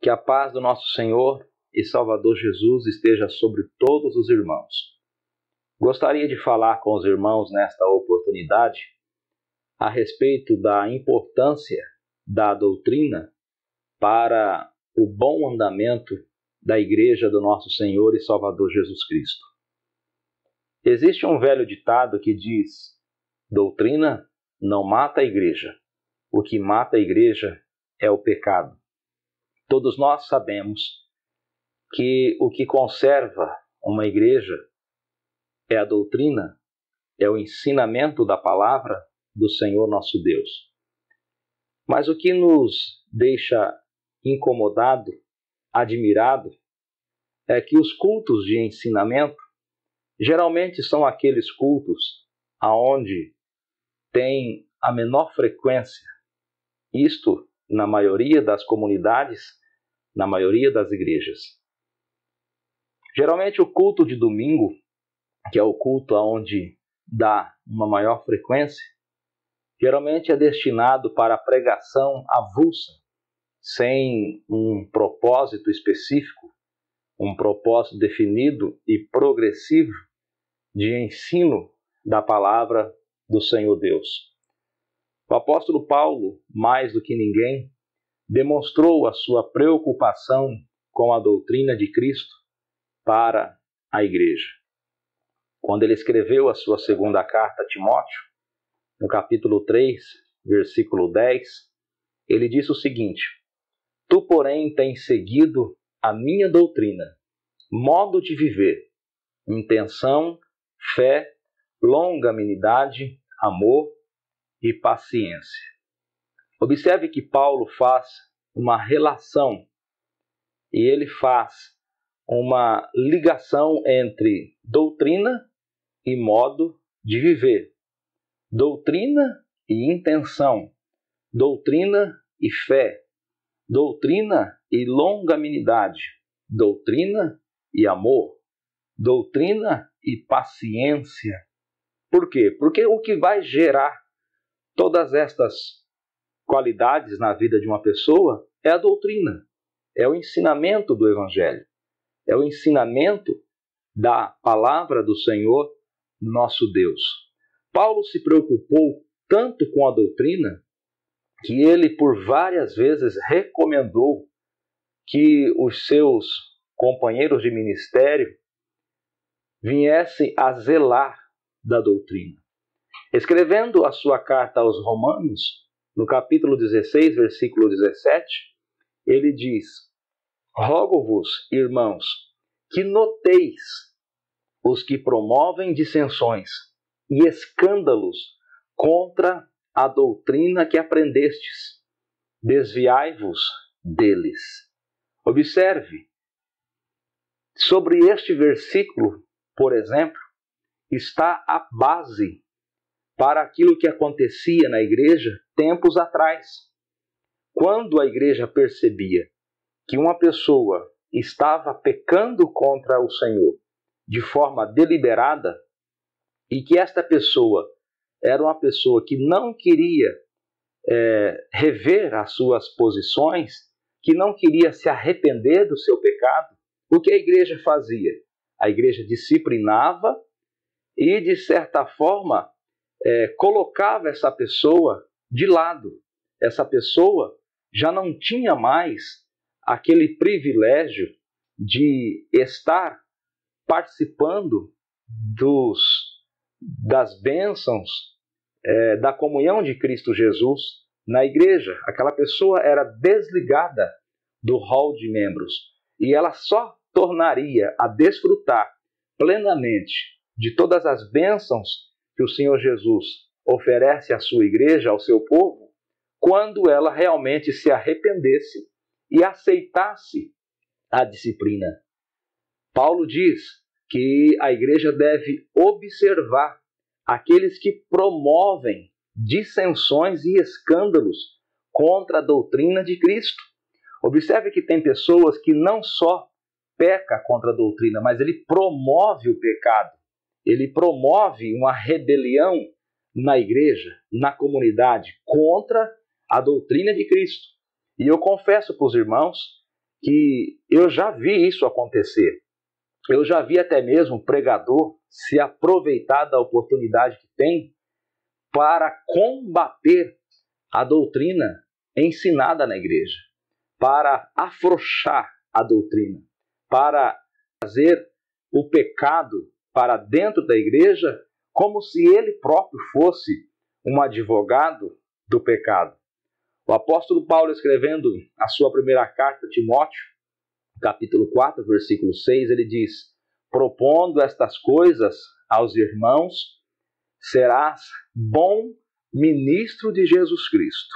Que a paz do nosso Senhor e Salvador Jesus esteja sobre todos os irmãos. Gostaria de falar com os irmãos nesta oportunidade a respeito da importância da doutrina para o bom andamento da Igreja do nosso Senhor e Salvador Jesus Cristo. Existe um velho ditado que diz: doutrina não mata a Igreja, o que mata a Igreja é o pecado. Todos nós sabemos que o que conserva uma igreja é a doutrina, é o ensinamento da palavra do Senhor nosso Deus. Mas o que nos deixa incomodado, admirado, é que os cultos de ensinamento geralmente são aqueles cultos aonde tem a menor frequência, isto na maioria das comunidades, na maioria das igrejas. Geralmente o culto de domingo, que é o culto onde dá uma maior frequência, geralmente é destinado para a pregação avulsa, sem um propósito específico, um propósito definido e progressivo de ensino da palavra do Senhor Deus. O apóstolo Paulo, mais do que ninguém, demonstrou a sua preocupação com a doutrina de Cristo para a igreja. Quando ele escreveu a sua segunda carta a Timóteo, no capítulo 3, versículo 10, ele disse o seguinte: Tu, porém, tens seguido a minha doutrina, modo de viver, intenção, fé, longanimidade, amor e paciência. Observe que Paulo faz uma relação e ele faz uma ligação entre doutrina e modo de viver, doutrina e intenção, doutrina e fé, doutrina e longanimidade, doutrina e amor, doutrina e paciência. Por quê? Porque o que vai gerar todas estas qualidades na vida de uma pessoa é a doutrina, é o ensinamento do Evangelho, é o ensinamento da palavra do Senhor nosso Deus. Paulo se preocupou tanto com a doutrina que ele por várias vezes recomendou que os seus companheiros de ministério viessem a zelar da doutrina. Escrevendo a sua carta aos Romanos, no capítulo 16, versículo 17, ele diz: Rogo-vos, irmãos, que noteis os que promovem dissensões e escândalos contra a doutrina que aprendestes. Desviai-vos deles. Observe, sobre este versículo, por exemplo, está a base para aquilo que acontecia na igreja tempos atrás. Quando a igreja percebia que uma pessoa estava pecando contra o Senhor de forma deliberada e que esta pessoa era uma pessoa que não queria rever as suas posições, que não queria se arrepender do seu pecado, o que a igreja fazia? A igreja disciplinava e, de certa forma, colocava essa pessoa de lado. Essa pessoa já não tinha mais aquele privilégio de estar participando das bênçãos da comunhão de Cristo Jesus na igreja. Aquela pessoa era desligada do rol de membros e ela só tornaria a desfrutar plenamente de todas as bênçãos que o Senhor Jesus oferece à sua igreja, ao seu povo, quando ela realmente se arrependesse e aceitasse a disciplina. Paulo diz que a igreja deve observar aqueles que promovem dissensões e escândalos contra a doutrina de Cristo. Observe que tem pessoas que não só pecam contra a doutrina, mas ele promove o pecado. Ele promove uma rebelião na igreja, na comunidade, contra a doutrina de Cristo. E eu confesso para os irmãos que eu já vi isso acontecer. Eu já vi até mesmo pregador se aproveitar da oportunidade que tem para combater a doutrina ensinada na igreja, para afrouxar a doutrina, para trazer o pecado para dentro da igreja, como se ele próprio fosse um advogado do pecado. O apóstolo Paulo, escrevendo a sua primeira carta a Timóteo, capítulo 4, versículo 6, ele diz: propondo estas coisas aos irmãos, serás bom ministro de Jesus Cristo.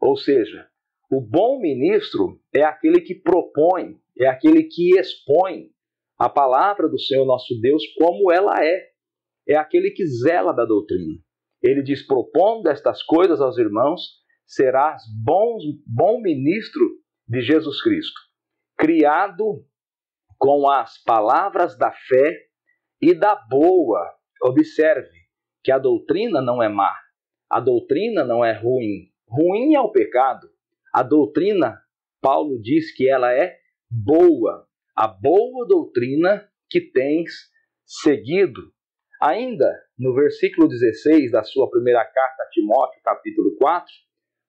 Ou seja, o bom ministro é aquele que propõe, é aquele que expõe a palavra do Senhor nosso Deus como ela é aquele que zela da doutrina. Ele diz: propondo estas coisas aos irmãos, serás bom ministro de Jesus Cristo, criado com as palavras da fé e da boa. Observe que a doutrina não é má, a doutrina não é ruim. Ruim é o pecado. A doutrina, Paulo diz que ela é boa. A boa doutrina que tens seguido. Ainda no versículo 16 da sua primeira carta a Timóteo, capítulo 4,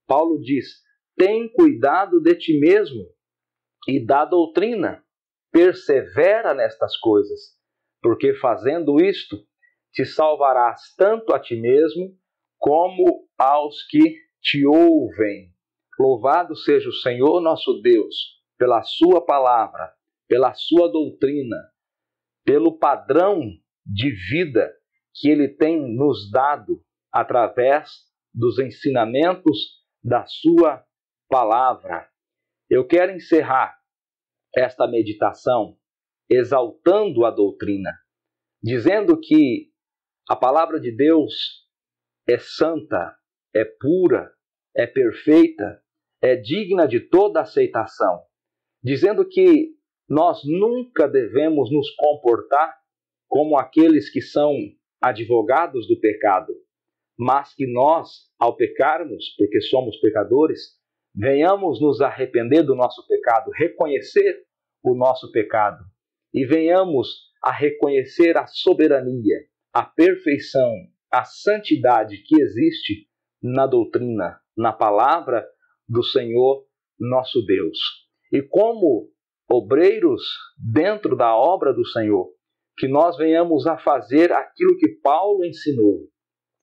Paulo diz: tem cuidado de ti mesmo e da doutrina. Persevera nestas coisas, porque fazendo isto, te salvarás tanto a ti mesmo, como aos que te ouvem. Louvado seja o Senhor nosso Deus, pela sua palavra, pela sua doutrina, pelo padrão de vida que Ele tem nos dado através dos ensinamentos da sua palavra. Eu quero encerrar esta meditação exaltando a doutrina, dizendo que a palavra de Deus é santa, é pura, é perfeita, é digna de toda aceitação, dizendo que nós nunca devemos nos comportar como aqueles que são advogados do pecado, mas que nós, ao pecarmos, porque somos pecadores, venhamos nos arrepender do nosso pecado, reconhecer o nosso pecado e venhamos a reconhecer a soberania, a perfeição, a santidade que existe na doutrina, na palavra do Senhor nosso Deus. E como obreiros dentro da obra do Senhor, que nós venhamos a fazer aquilo que Paulo ensinou,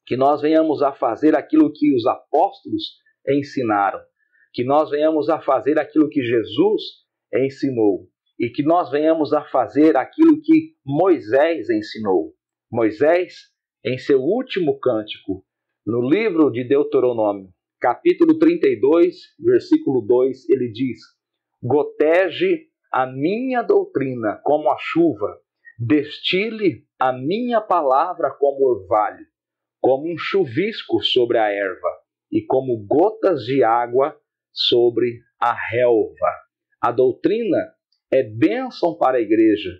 que nós venhamos a fazer aquilo que os apóstolos ensinaram, que nós venhamos a fazer aquilo que Jesus ensinou e que nós venhamos a fazer aquilo que Moisés ensinou. Moisés, em seu último cântico, no livro de Deuteronômio, capítulo 32, versículo 2, ele diz: gotege a minha doutrina como a chuva, destile a minha palavra como orvalho, como um chuvisco sobre a erva e como gotas de água sobre a relva. A doutrina é bênção para a igreja,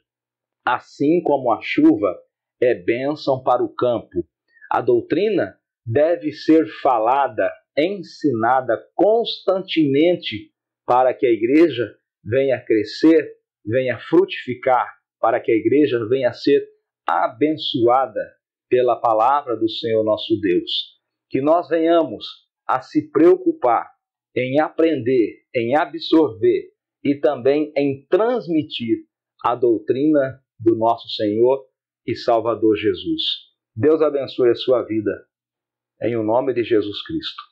assim como a chuva é bênção para o campo. A doutrina deve ser falada, ensinada constantemente para que a igreja venha crescer, venha frutificar, para que a igreja venha a ser abençoada pela palavra do Senhor nosso Deus. Que nós venhamos a se preocupar em aprender, em absorver e também em transmitir a doutrina do nosso Senhor e Salvador Jesus. Deus abençoe a sua vida, em o nome de Jesus Cristo.